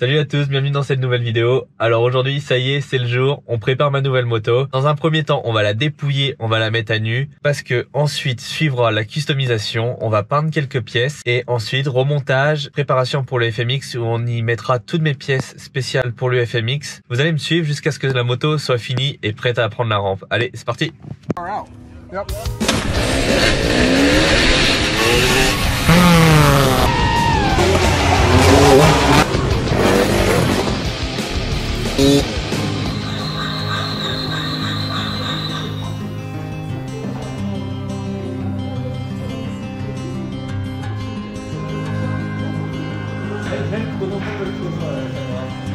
Salut à tous, bienvenue dans cette nouvelle vidéo. Alors aujourd'hui, ça y est, c'est le jour, on prépare ma nouvelle moto. Dans un premier temps, on va la dépouiller, on va la mettre à nu, parce que ensuite suivra la customisation, on va peindre quelques pièces, et ensuite remontage, préparation pour le FMX, où on y mettra toutes mes pièces spéciales pour le FMX. Vous allez me suivre jusqu'à ce que la moto soit finie et prête à prendre la rampe. Allez, c'est parti.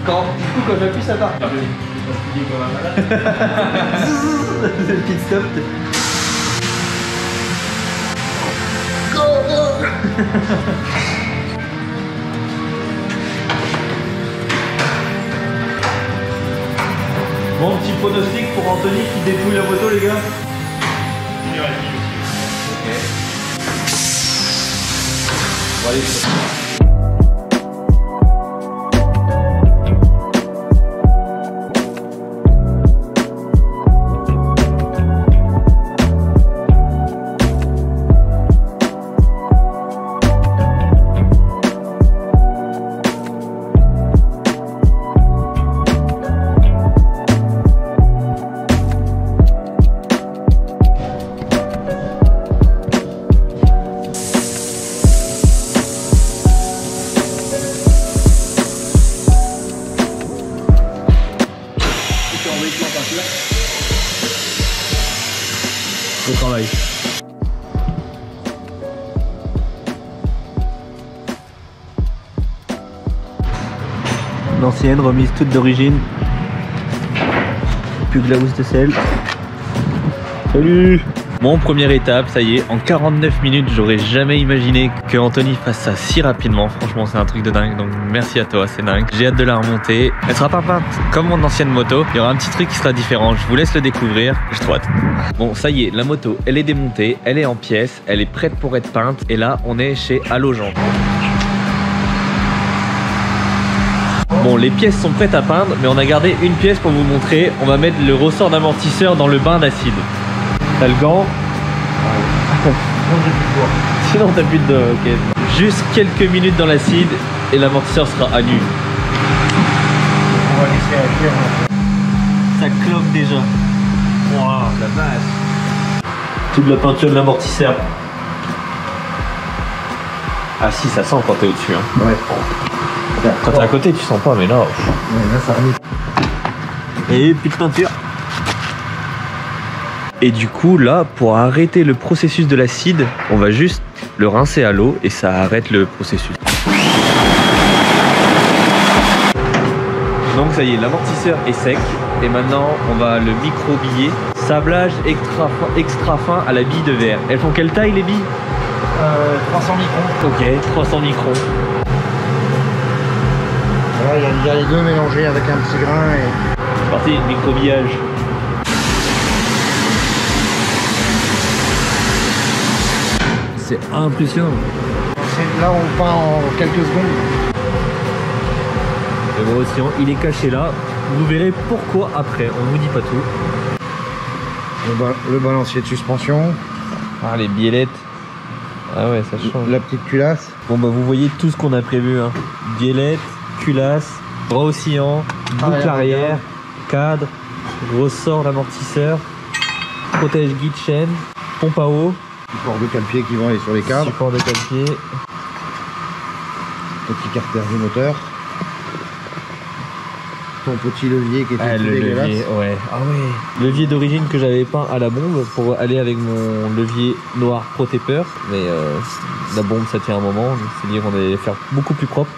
Quand j'appuie ça part. C'est le pit stop. Bon, petit pronostic pour Anthony qui dépouille la moto, les gars. Ok. Bon, allez, au travail. L'ancienne remise toute d'origine. Plus que la housse de sel. Salut! Bon, première étape, ça y est, en 49 minutes, j'aurais jamais imaginé que Anthony fasse ça si rapidement. Franchement, c'est un truc de dingue, donc merci à toi, c'est dingue. J'ai hâte de la remonter. Elle sera pas peinte comme mon ancienne moto. Il y aura un petit truc qui sera différent, je vous laisse le découvrir. J'ai trop hâte. Bon, ça y est, la moto, elle est démontée, elle est en pièces, elle est prête pour être peinte. Et là, on est chez Allogen. Bon, les pièces sont prêtes à peindre, mais on a gardé une pièce pour vous montrer. On va mettre le ressort d'amortisseur dans le bain d'acide. T'as le gant. Sinon t'as plus de dos, ok. Juste quelques minutes dans l'acide et l'amortisseur sera à nu. On va laisser agir. Ça cloque déjà. Waouh, la vache. Toute la peinture de l'amortisseur. Ah si, ça sent quand t'es au-dessus. Hein. Ouais. Quand t'es à côté, tu sens pas, mais là. Ouais, là ça remet. Et plus de peinture. Et du coup là, pour arrêter le processus de l'acide, on va juste le rincer à l'eau et ça arrête le processus. Donc ça y est, l'amortisseur est sec et maintenant on va le micro-biller. Sablage extra fin à la bille de verre. Elles font quelle taille les billes? 300 microns. Ok, 300 microns. Voilà, il y a les deux mélangés avec un petit grain et... C'est parti, micro-billage. C'est impressionnant. Là on peint en quelques secondes. Et bon aussi, il est caché là. Vous verrez pourquoi après, on vous dit pas tout. Le balancier de suspension. Ah les biellettes. Ah ouais, ça change. La petite culasse. Bon bah vous voyez tout ce qu'on a prévu. Hein. Biellette, culasse, bras oscillant, boucle arrière, cadre, ressort d'amortisseur, protège guide chaîne, pompe à eau. Support de cale-pied qui vont aller sur les cadres. Support de cale-pied. Petit carter du moteur. Ton petit levier qui était tout dégueulasse. Levier, ouais. Ah ouais. Levier d'origine que j'avais peint à la bombe pour aller avec mon levier noir Pro-Taper. Mais la bombe ça tient un moment. C'est-à-dire qu'on allait faire beaucoup plus propre.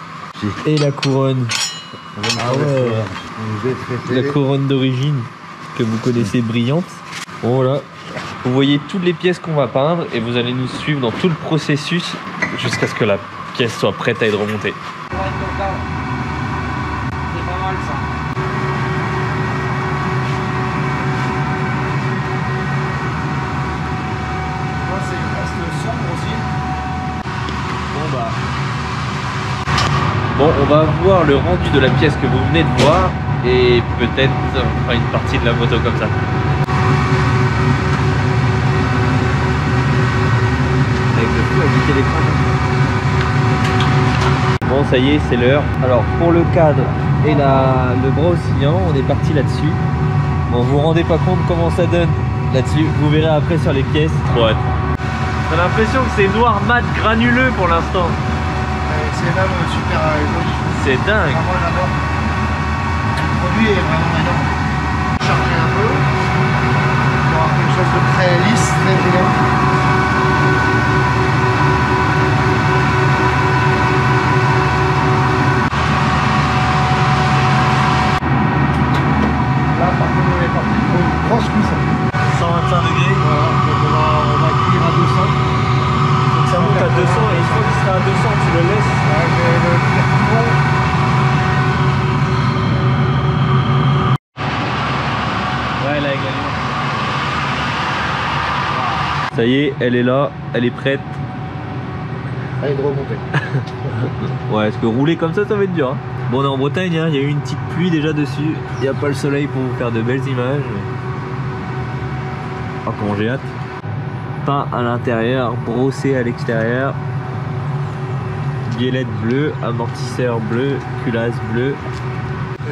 Et la couronne. Ah ouais. La couronne d'origine que vous connaissez brillante. Bon voilà. Vous voyez toutes les pièces qu'on va peindre et vous allez nous suivre dans tout le processus jusqu'à ce que la pièce soit prête à être remontée. C'est pas mal ça. Bon Bon, on va voir le rendu de la pièce que vous venez de voir et peut-être on fera une partie de la moto comme ça. Avec le feu à l'écran. Bon, ça y est, c'est l'heure. Alors pour le cadre et le bras oscillant, on est parti là-dessus. Bon, vous vous rendez pas compte comment ça donne là-dessus. Vous verrez après sur les pièces. Ouais. J'ai l'impression que c'est noir mat granuleux pour l'instant. C'est même super joli. C'est dingue. Vraiment, j'adore. Le produit est vraiment énorme. Chargé un peu. Pour avoir quelque chose de très lisse, très brillant. Là, par contre, on est parti pour une grosse cuisson. 125 degrés. Voilà, donc on va cuire à 200. Donc ça monte à 200 et une fois qu'il sera à 200, tu le laisses. Ouais, je vais le cuire tout bon. Ouais, là, également. Ça y est, elle est là, elle est prête. Allez, de remonter. Ouais, parce que rouler comme ça va être dur. Hein. Bon, on est en Bretagne, hein, il y a eu une petite pluie déjà dessus. Il n'y a pas le soleil pour vous faire de belles images. Oh, comment j'ai hâte. Peint à l'intérieur, brossé à l'extérieur. Biellette bleue, amortisseur bleu, culasse bleue.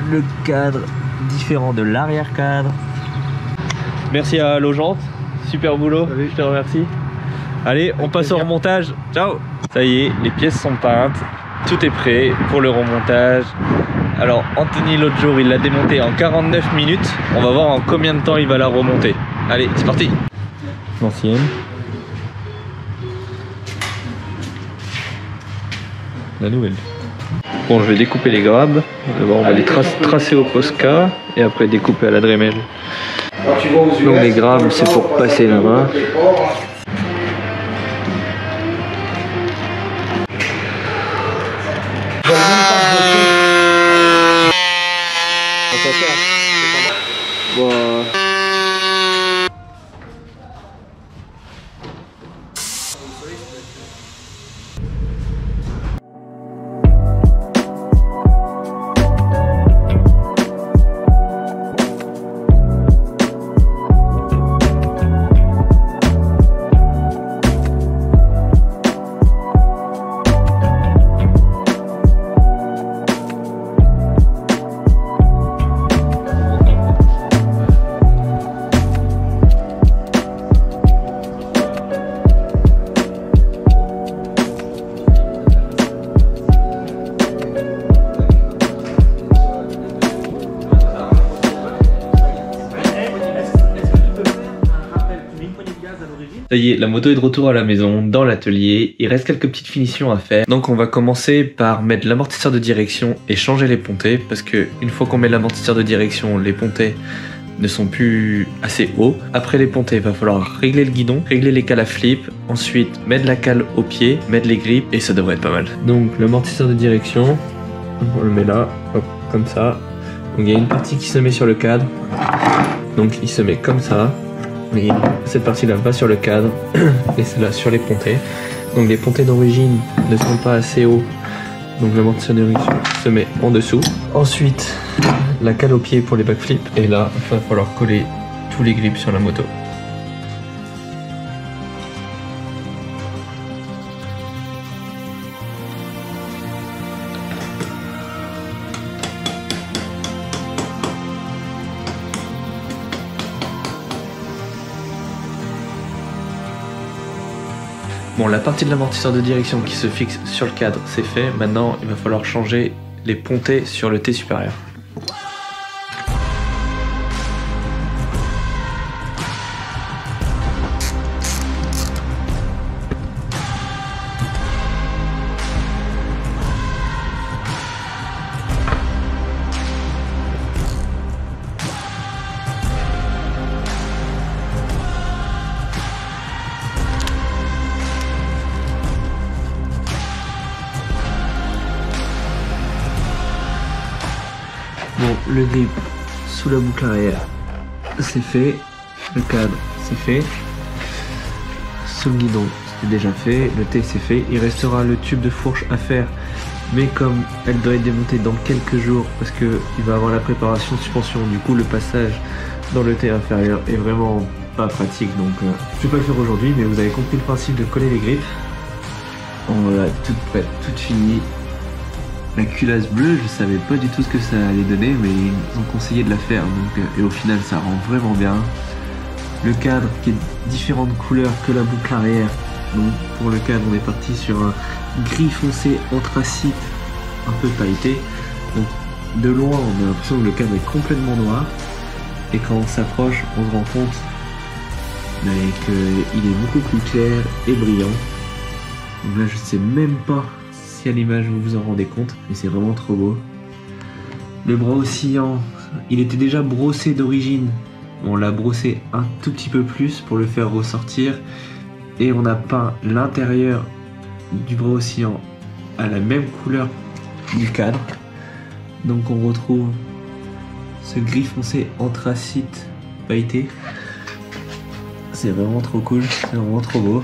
Le cadre différent de l'arrière-cadre. Merci à Logente, super boulot, Salut. je te remercie. Allez, on passe au remontage. Ciao. Ça y est, les pièces sont peintes. Tout est prêt pour le remontage. Alors, Anthony, l'autre jour, il l'a démonté en 49 minutes. On va voir en combien de temps il va la remonter. Allez, c'est parti. L'ancienne. La nouvelle. Bon, je vais découper les grabs. D'abord, on va les tracer au Posca et après découper à la Dremel. Donc, les grabs, c'est pour passer la main. Bon. Ça y est, la moto est de retour à la maison, dans l'atelier. Il reste quelques petites finitions à faire. Donc on va commencer par mettre l'amortisseur de direction et changer les pontets. Parce que une fois qu'on met l'amortisseur de direction, les pontets ne sont plus assez hauts. Après les pontets, il va falloir régler le guidon, régler les cales à flip, ensuite mettre la cale au pied, mettre les grippes et ça devrait être pas mal. Donc l'amortisseur de direction, on le met là, hop, comme ça. Donc il y a une partie qui se met sur le cadre. Donc il se met comme ça. Et cette partie-là va sur le cadre et celle-là sur les pontets. Donc les pontets d'origine ne sont pas assez hauts. Donc l'amortisseur de direction se met en dessous. Ensuite, la cale au pied pour les backflips. Et là, il va falloir coller tous les grips sur la moto. Bon, la partie de l'amortisseur de direction qui se fixe sur le cadre, c'est fait. Maintenant, il va falloir changer les pontets sur le T supérieur. Bon, le grip sous la boucle arrière, c'est fait. Le cadre, c'est fait. Sous le guidon, c'est déjà fait. Le T, c'est fait. Il restera le tube de fourche à faire Mais comme elle doit être démontée dans quelques jours parce qu'il va avoir la préparation de suspension, du coup le passage dans le tail inférieur est vraiment pas pratique, donc je vais pas le faire aujourd'hui, mais vous avez compris le principe de coller les griffes. Bon, voilà, toute prête, toute finie. La culasse bleue, je savais pas du tout ce que ça allait donner, mais ils ont conseillé de la faire, donc, et au final ça rend vraiment bien. Le cadre qui est différente couleur que la boucle arrière, donc pour le cadre on est parti sur un gris foncé anthracite un peu pailleté, donc de loin on a l'impression que le cadre est complètement noir, et quand on s'approche on se rend compte qu'il est beaucoup plus clair et brillant. Donc là je sais même pas si à l'image vous vous en rendez compte, mais c'est vraiment trop beau. Le bras oscillant, il était déjà brossé d'origine, on l'a brossé un tout petit peu plus pour le faire ressortir, et on a peint l'intérieur du bras oscillant à la même couleur du cadre. Donc on retrouve ce gris foncé anthracite pailleté. C'est vraiment trop cool, c'est vraiment trop beau.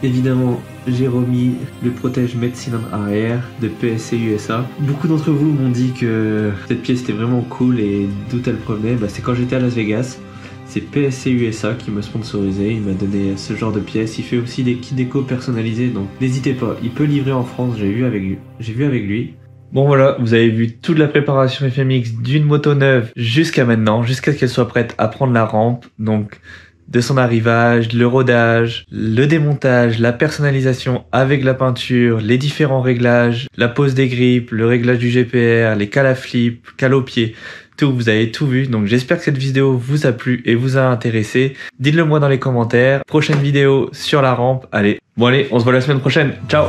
Évidemment, j'ai remis le protège mètre cylindre arrière de PSC USA. Beaucoup d'entre vous m'ont dit que cette pièce était vraiment cool et d'où elle provenait. C'est quand j'étais à Las Vegas. C'est PSC USA qui m'a sponsorisé, il m'a donné ce genre de pièces. Il fait aussi des kits déco personnalisés, donc n'hésitez pas, il peut livrer en France, j'ai vu avec lui. Bon voilà, vous avez vu toute la préparation FMX d'une moto neuve jusqu'à maintenant, jusqu'à ce qu'elle soit prête à prendre la rampe. Donc de son arrivage, le rodage, le démontage, la personnalisation avec la peinture, les différents réglages, la pose des grippes, le réglage du GPR, les cales à flip, cales au pied, tout, vous avez tout vu. Donc j'espère que cette vidéo vous a plu et vous a intéressé. Dites-le moi dans les commentaires. Prochaine vidéo sur la rampe. Allez, on se voit la semaine prochaine. Ciao!